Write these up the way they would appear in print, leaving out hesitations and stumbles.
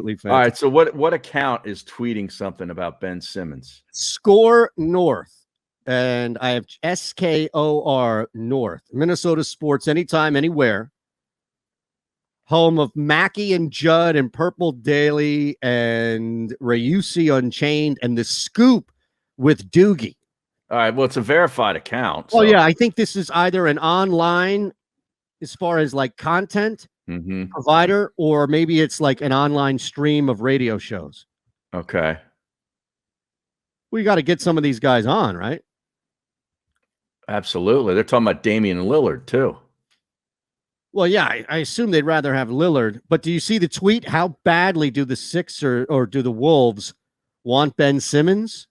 absolutely fantastic. All right, so what account is tweeting something about Ben Simmons? Score North. And I have SKOR North. Minnesota sports anytime, anywhere. Home of Mackey and Judd and Purple Daily and Rayusi Unchained and The Scoop with Doogie. All right, well, it's a verified account. Oh, yeah, I think this is either an online, as far as like content provider, or maybe it's like an online stream of radio shows. Okay. We got to get some of these guys on, right? Absolutely. They're talking about Damian Lillard, too. Well, yeah, I assume they'd rather have Lillard. But do you see the tweet? How badly do the Sixers or do the Wolves want Ben Simmons?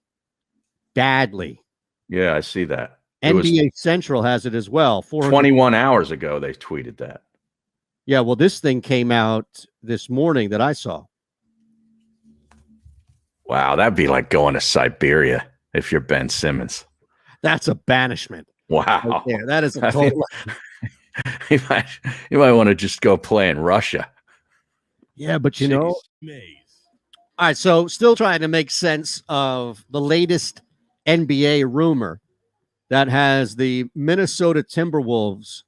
Badly. Yeah, I see that. NBA Central has it as well. 21 hours ago, they tweeted that. Yeah, well, this thing came out this morning that I saw. Wow, that'd be like going to Siberia if you're Ben Simmons. That's a banishment. Wow. Right there. That is a total. you might want to just go play in Russia. Yeah, but you know. All right, so still trying to make sense of the latest NBA rumor that has the Minnesota Timberwolves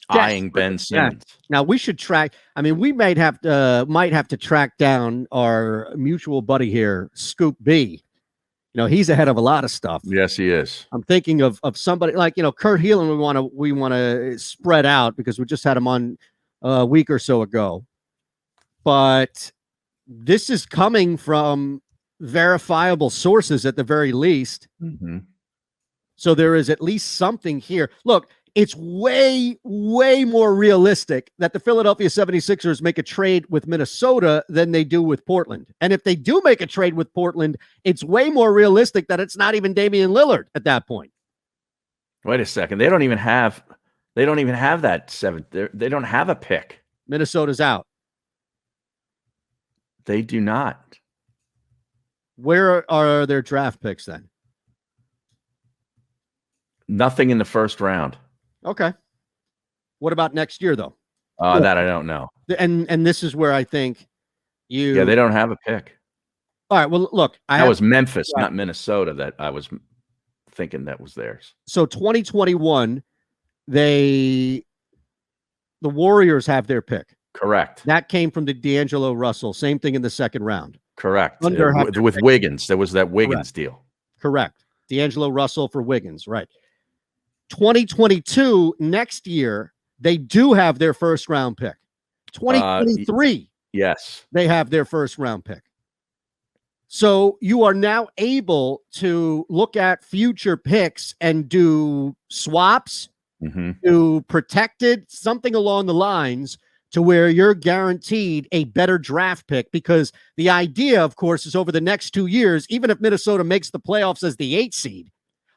eyeing Ben Simmons. Yeah. Now we should track. I mean, we might have to track down our mutual buddy here, Scoop B. You know, he's ahead of a lot of stuff. Yes, he is. I'm thinking of somebody like, you know, Kurt Heelan. We want to spread out because we just had him on a week or so ago. But this is coming from verifiable sources at the very least. So there is at least something here. Look, it's way, way more realistic that the Philadelphia 76ers make a trade with Minnesota than they do with Portland. And if they do make a trade with Portland, it's way more realistic that it's not even Damian Lillard at that point. Wait a second. They don't even have that seventh. They don't have a pick. Minnesota's out. They do not. Where are their draft picks then? Nothing in the first round. Okay. What about next year, though? That I don't know. And this is where I think you. Yeah, they don't have a pick. All right. Well, look, that was Memphis, not Minnesota. That I was thinking that was theirs. So 2021, the Warriors have their pick. Correct. That came from the D'Angelo Russell. Same thing in the second round. Correct. With Wiggins, there was that Wiggins deal. Correct. D'Angelo Russell for Wiggins, right? 2022, next year, they do have their first round pick. 2023, yes, they have their first round pick. So you are now able to look at future picks and do swaps, do protected, something along the lines to where you're guaranteed a better draft pick, because the idea, of course, is over the next 2 years, even if Minnesota makes the playoffs as the 8th seed,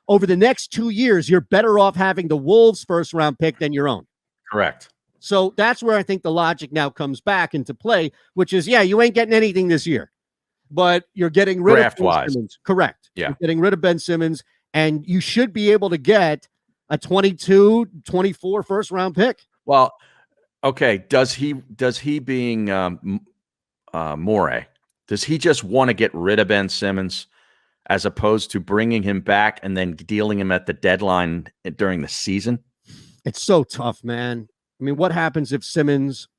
over the next 2 years, you're better off having the Wolves' first round pick than your own. Correct. So that's where I think the logic now comes back into play, which is, yeah, you ain't getting anything this year, but you're getting rid of Ben Simmons. Correct. Yeah. You're getting rid of Ben Simmons, and you should be able to get a 22, 24 first round pick. Well, okay. Does he being Morey, does he just want to get rid of Ben Simmons as opposed to bringing him back and then dealing him at the deadline during the season? It's so tough, man. I mean, what happens if Simmons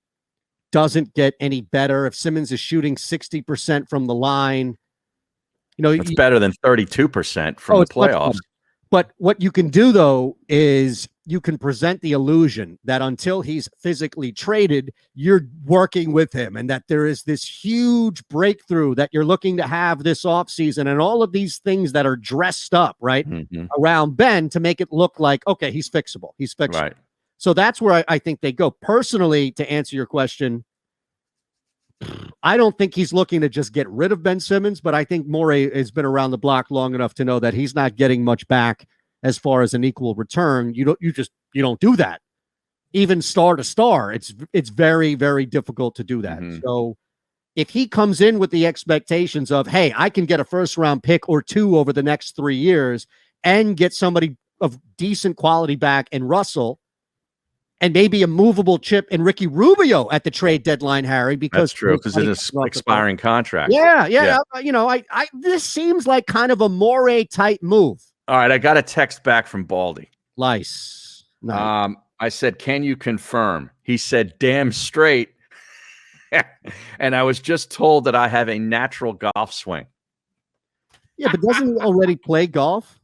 doesn't get any better? If Simmons is shooting 60% from the line, you know, it's better than 32% from the playoffs. But what you can do, though, is you can present the illusion that until he's physically traded, you're working with him and that there is this huge breakthrough that you're looking to have this offseason and all of these things that are dressed up, right, around Ben to make it look like, okay, he's fixable. He's fixable. Right. So that's where I think they go. Personally, to answer your question, I don't think he's looking to just get rid of Ben Simmons, but I think Morey has been around the block long enough to know that he's not getting much back as far as an equal return. You don't do that. Even star to star, it's very, very difficult to do that. So if he comes in with the expectations of, hey, I can get a first round pick or two over the next 3 years and get somebody of decent quality back in Russell, and maybe a movable chip in Ricky Rubio at the trade deadline, Harry, because That's true because it is expiring contract. Yeah. I this seems like kind of a Morey type move. All right, I got a text back from Baldy. Nice. I said, "Can you confirm?" He said, "Damn straight." And I was just told that I have a natural golf swing. Yeah, but doesn't he already play golf?